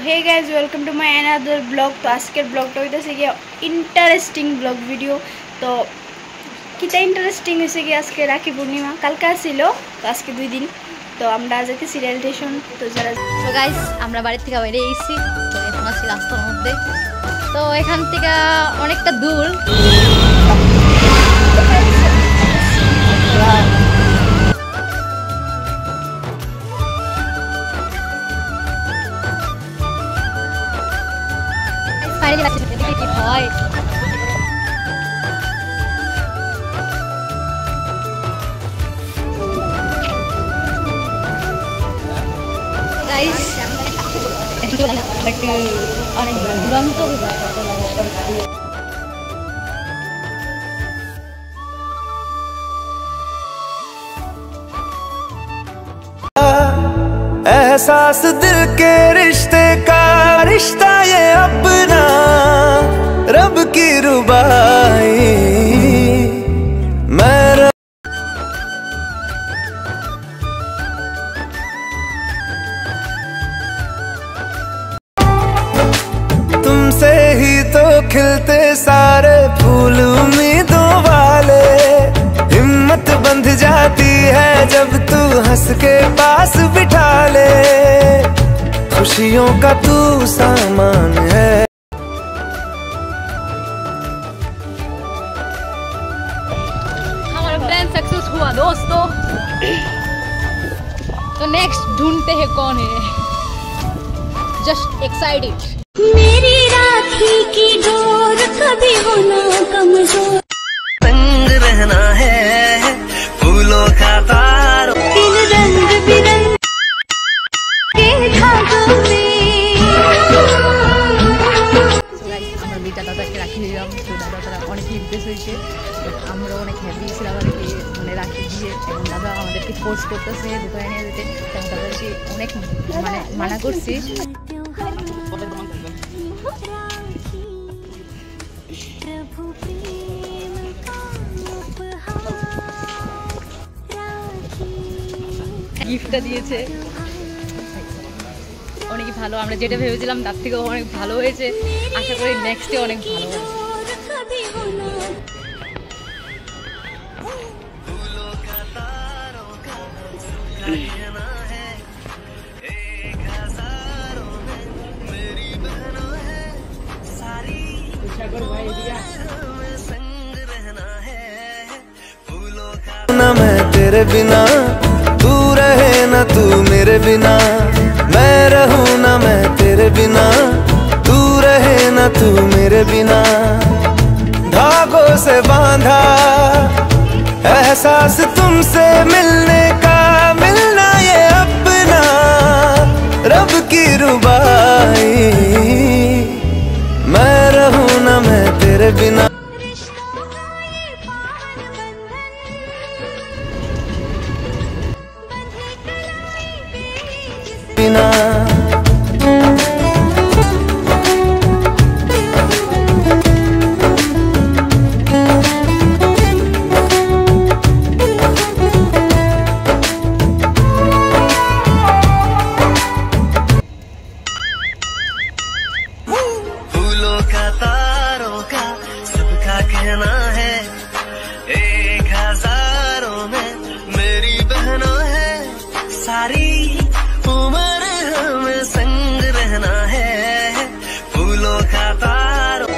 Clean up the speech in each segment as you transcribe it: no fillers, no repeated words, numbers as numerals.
Hey guys welcome to my another vlog. तो आजकल ब्लॉगटा হইতেছে গিয়ে इंटरेस्टिंग ब्लॉग वीडियो। तो किता इंटरेस्टिंग হইছে কি আজকে রাখি পূর্ণিমা কালকে ছিল, তো আজকে 2 দিন। তো আমরা আজকে সিরিয়াল স্টেশন। তো যারা তো গাইস আমরা বাড়ি থেকে বাইরে এসেছি, তো এখন আছি রাস্তার মধ্যে। তো এখান থেকে অনেকটা দূর। অনেক দুরন্ত एहसास दिल के रिश्ते का रिश्ता ये अपना रब की रुबाई मैं तुमसे ही तो खिलते सारे फूल उम्मीदों वाले। हिम्मत बंध जाती है जब तू हंस के पास बिठा ले। खुशियों का तू सामान है। हमारा प्लान सक्सेस हुआ दोस्तों। तो नेक्स्ट ढूंढते हैं कौन है। Just excited. मेरी राखी की डोर कभी होना कमजोर। संग रहना है फूलों का तार इन रंग बिरंग के धागों में। আমরা দুইটা দাদাকে রাখি দিলাম। তো দাদারা অনেক ইমপ্রেস হয়েছে, আমরা অনেক হ্যাপি ছিলাম আর কি, মানে রাখি দিয়ে। এবং দাদা আমাদেরকে ফোর্স করতেছে দোকানে নিয়ে যেতে। এবং দাদাকে অনেক মানে মানা করছি। গিফটটা দিয়েছে অনেক ভালো। আমরা যেটা ভেবেছিলাম তার থেকেও অনেক ভালো হয়েছে। আশা করি নেক্সটে অনেক ভালো হবে। ना मैं तेरे बिना तू रहे ना तू मेरे बिना। मैं रहूं ना मैं तेरे बिना तू रहे ना तू मेरे बिना। धागों से बांधा एहसास तुमसे मिलने का मिलना ये अपना रब की रुबाई। मैं रहूं ना मैं तेरे बिना। फूलों का तारों का सबका कहना है, एक हजारों में मेरी बहनों है। सारी उम्र हमें संग रहना है फूलों का तारों।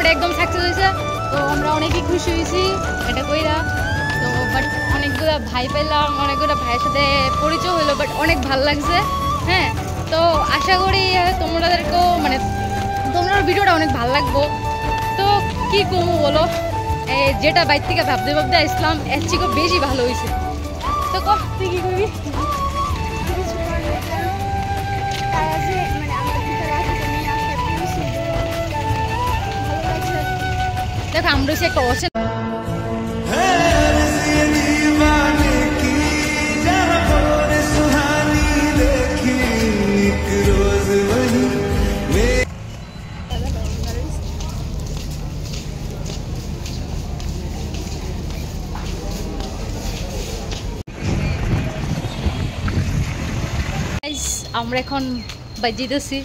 এটা একদম সাকসেস হয়েছে। তো আমরা অনেকই খুশি হয়েছি এটা কইরা। তো বাট অনেকগুলো ভাই পেলাম, অনেকগুলো ভাইয়ের সাথে পরিচয় হলো, বাট অনেক ভালো লাগছে। হ্যাঁ, তো আশা করি তোমাদেরকেও মানে তোমরা ভিডিওটা অনেক ভালো লাগবো। তো কি কমু বলো, যেটা বাইর থেকে ভাবতে ভাবতে আসলাম এর চেয়ে বেশি ভালো হয়েছে। তো কহ তুই কি করবি? দেখ আমরা সে একটা অচেনা আমরা এখন বাজিতেছি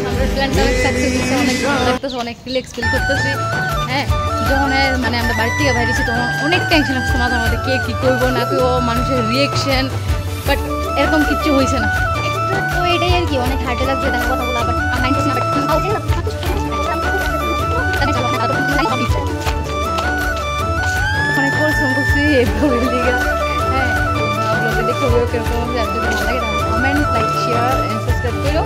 আমরা প্ল্যানটা অনেক সাকসেস হচ্ছে, অনেক ভালো লাগতেছে, অনেক রিল্যাক্স ফিল করতেছি। হ্যাঁ যখন মানে আমরা বাড়ি থেকে বাইরেছি তখন অনেক টেনশন আসছে মাথার মধ্যে, কে কী করবো না করবো, মানুষের রিয়েকশন, বাট এরকম কিচ্ছু হয়েছে না। তো এটাই আর কি, অনেক হার্ডে লাগছে দেখা কথাগুলো, বাট অনেক পরিশ্রম করছি এইভাবে দিকে। হ্যাঁ ব্লগে দেখে কিরকম যদি ভালো লাগে comment, like, share and subscribe করো।